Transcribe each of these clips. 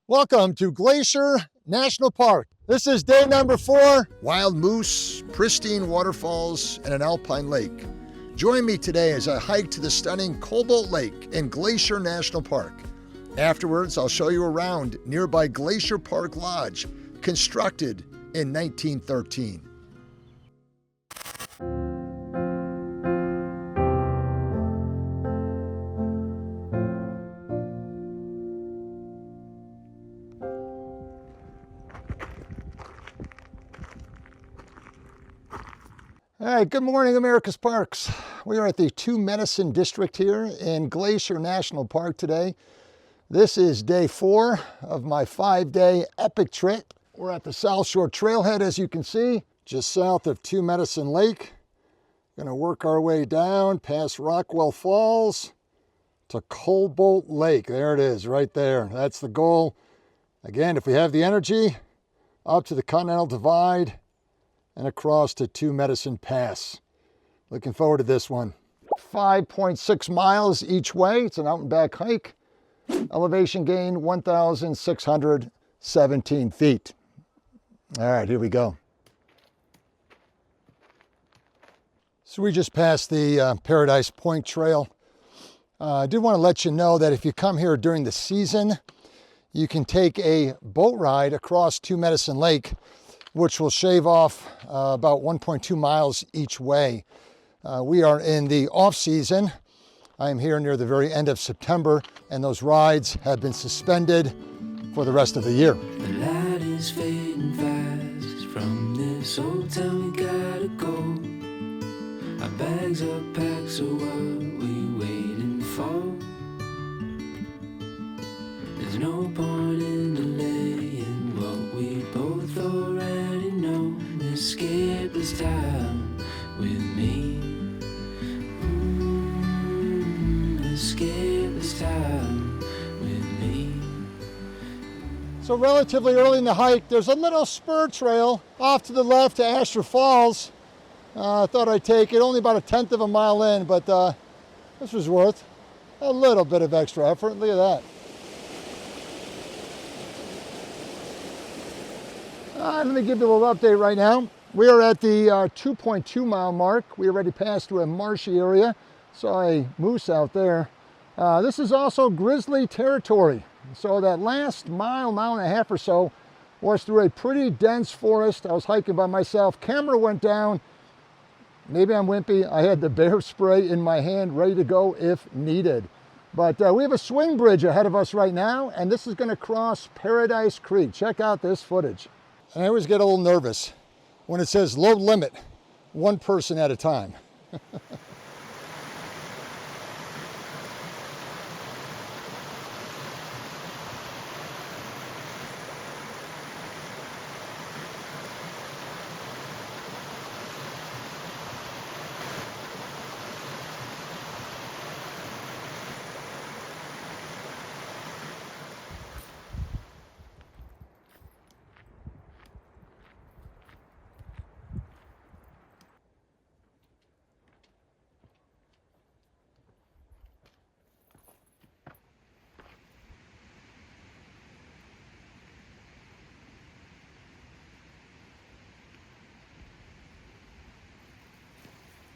Welcome to Glacier National Park. This is day number 4. Wild moose, pristine waterfalls, and an alpine lake. Join me today as I hike to the stunning Cobalt Lake in Glacier National Park. Afterwards, I'll show you around nearby Glacier Park Lodge, constructed in 1913. All right, good morning, America's Parks. We are at the Two Medicine District here in Glacier National Park today. This is day 4 of my 5-day epic trip. We're at the Southshore Trailhead, as you can see, just south of Two Medicine Lake. Gonna work our way down past Rockwell Falls to Cobalt Lake. There it is, right there. That's the goal. Again, if we have the energy, up to the Continental Divide and across to Two Medicine Pass. Looking forward to this one. 5.6 miles each way. It's an out and back hike. Elevation gain 1,617 feet. All right, here we go. So we just passed the Paradise Point Trail. I did want to let you know that if you come here during the season, you can take a boat ride across Two Medicine Lake, which will shave off about 1.2 miles each way. We are in the off season. I am here near the very end of September, and those rides have been suspended for the rest of the year. The light is fading fast. From this old town we gotta go. Our bags are packed, so what we waiting for? There's no point in delaying what we both already know. Escape this time with me. Escape this time with me. So relatively early in the hike, there's a little spur trail off to the left to Asher Falls. I thought I'd take it, only about 1/10 of a mile in, but this was worth a little bit of extra effort. Look at that. Let me give you a little update right now. We are at the 2.2 mile mark. We already passed through a marshy area. Saw a moose out there. This is also grizzly territory. So that last mile and a half or so was through a pretty dense forest. I was hiking by myself. Camera went down. Maybe I'm wimpy. I had the bear spray in my hand ready to go if needed. But we have a swing bridge ahead of us right now, and this is going to cross Paradise Creek. Check out this footage. And I always get a little nervous when it says load limit, 1 person at a time.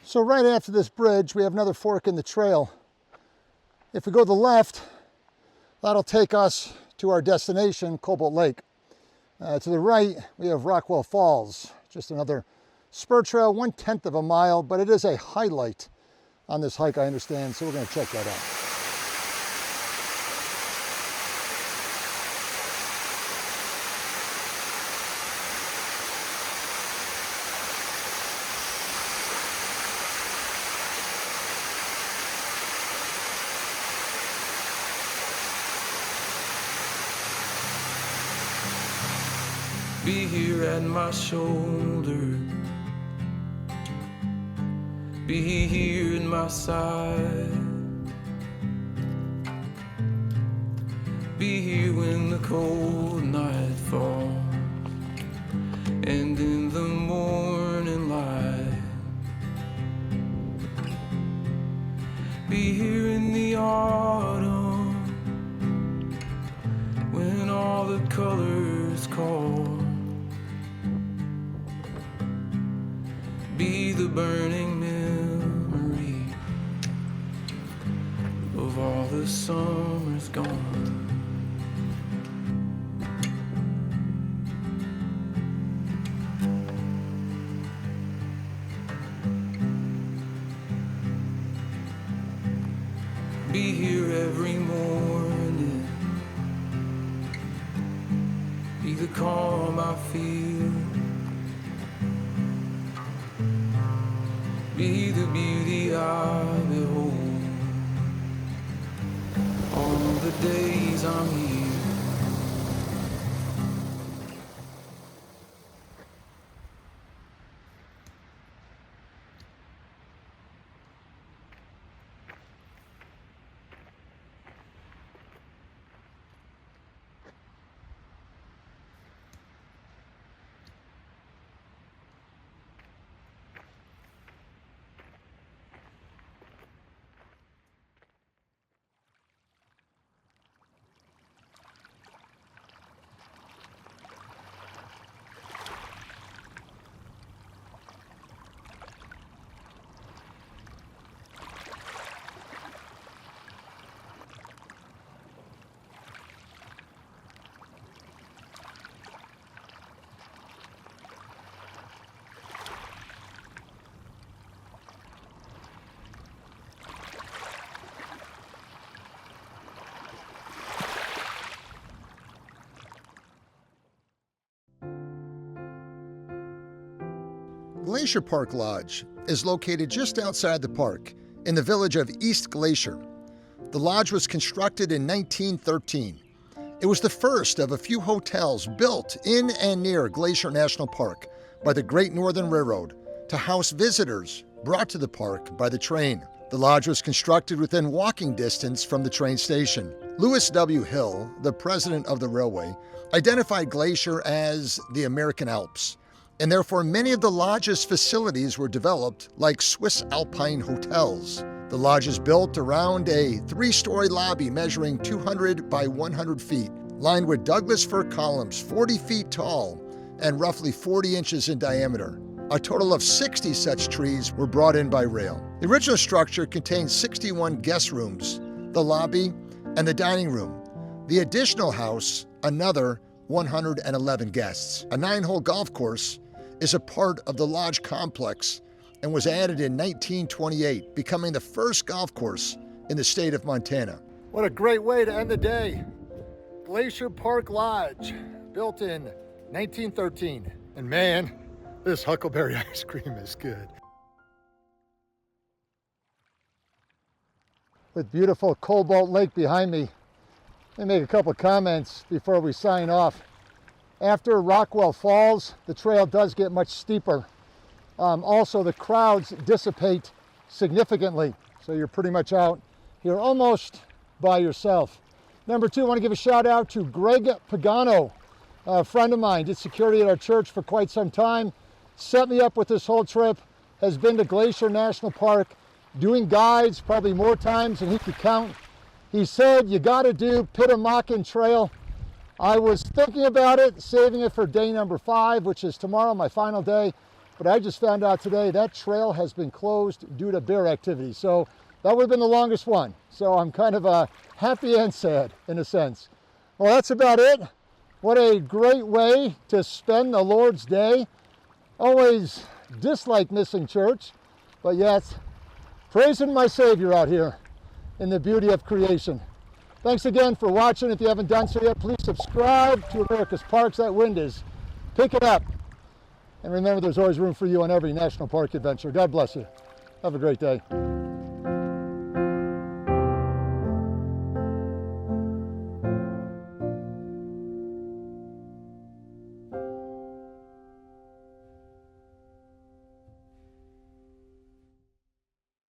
So right after this bridge, we have another fork in the trail. If we go to the left, that'll take us to our destination, Cobalt Lake. To the right, we have Rockwell Falls, just another spur trail, 1/10 of a mile, but it is a highlight on this hike, I understand, so we're gonna check that out. Be here at my shoulder. Be here at my side. Be here when the cold night falls and in the morning light. Be here in the autumn when all colors call. Be the burning memory of all the summers gone. Be here every morning, be the calm I feel, be the beauty I behold, all the days I'm here. Glacier Park Lodge is located just outside the park in the village of East Glacier. The lodge was constructed in 1913. It was the first of a few hotels built in and near Glacier National Park by the Great Northern Railroad to house visitors brought to the park by the train. The lodge was constructed within walking distance from the train station. Lewis W. Hill, the president of the railway, identified Glacier as the American Alps, and therefore many of the lodge's facilities were developed like Swiss Alpine hotels. The lodge is built around a 3-story lobby measuring 200 by 100 feet, lined with Douglas fir columns 40 feet tall and roughly 40 inches in diameter. A total of 60 such trees were brought in by rail. The original structure contained 61 guest rooms, the lobby, and the dining room. The additional house, another 111 guests. A 9-hole golf course is a part of the lodge complex and was added in 1928, becoming the first golf course in the state of Montana. What a great way to end the day. Glacier Park Lodge, built in 1913. And man, this huckleberry ice cream is good. With beautiful Cobalt Lake behind me, let me make a couple of comments before we sign off. After Rockwell Falls, the trail does get much steeper. Also, the crowds dissipate significantly, so you're pretty much out here almost by yourself. Number 2, I want to give a shout out to Greg Pagano, a friend of mine, did security at our church for quite some time, set me up with this whole trip, has been to Glacier National Park, doing guides probably more times than he could count. He said, you got to do Pitamakan Trail. I was thinking about it, saving it for day number 5, which is tomorrow, my final day. But I just found out today that trail has been closed due to bear activity. So that would have been the longest one. So I'm kind of happy and sad in a sense. Well, that's about it. What a great way to spend the Lord's Day. Always dislike missing church, but yet praising my Savior out here in the beauty of creation. Thanks again for watching. If you haven't done so yet, please subscribe to America's Parks. That wind is picking up. And remember, there's always room for you on every national park adventure. God bless you. Have a great day.